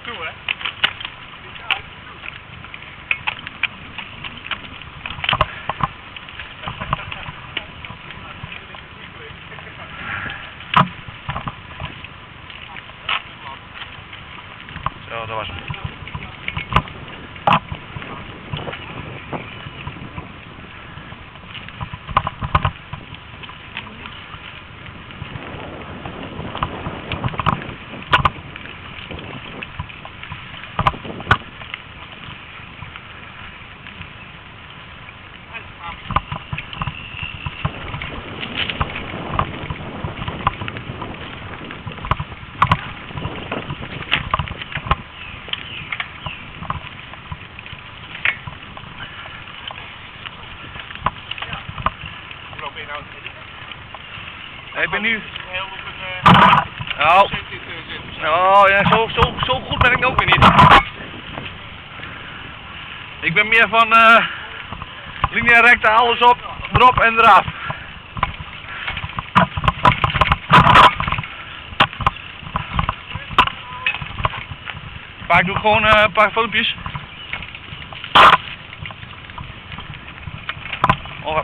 toe, hè? Zo, dat was het. Ik ben nu. Nou, ja, zo goed ben ik ook weer niet. Ik ben meer van linea recta, alles op, erop en eraf. Maar ik doe gewoon een paar filmpjes. Oh.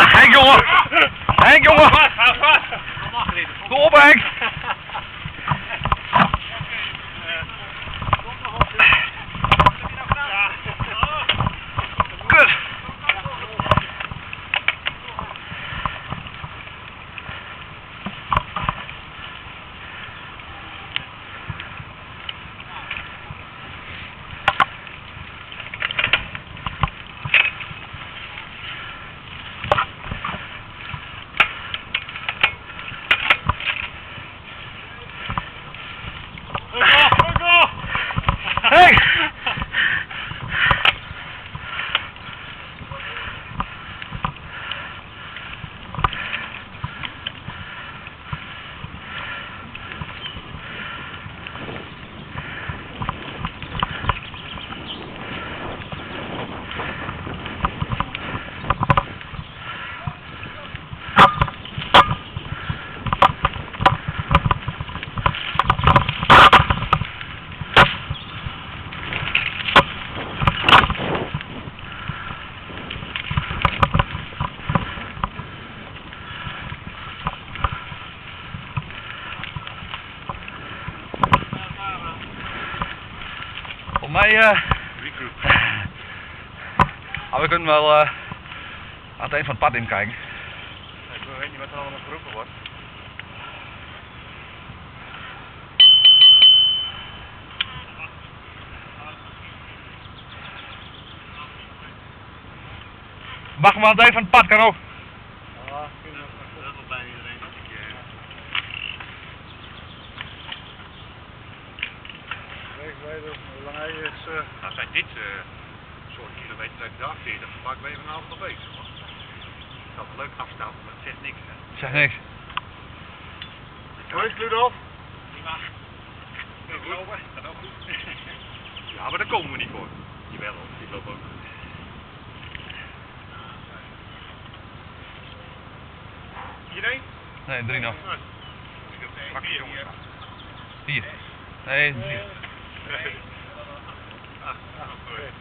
Henk jongen! Henk jongen! Kom op Henk! Kut! Henk! Voor mij, we kunnen wel aan het eind van het pad in kijken. Ik weet niet wat er allemaal geroepen wordt. Mag maar aan het eind van het pad, kan ook. Ja, dat is wel bijna iedereen. Hoe lang hij is? Nou, zijn dit soort kilometers uit de dag, dan vaak ben je vanavond nog bezig. Ik had een leuk afstand, maar het zegt niks. Hè. Zeg niks. Hoe is het, Ludolf? Prima. Gaat ook goed. Ja, maar daar komen we niet voor. Jawel hoor, die loopt ook. Iedereen? Nee, 3 nog. Pak jongens. 4. Nee, Ah, goed.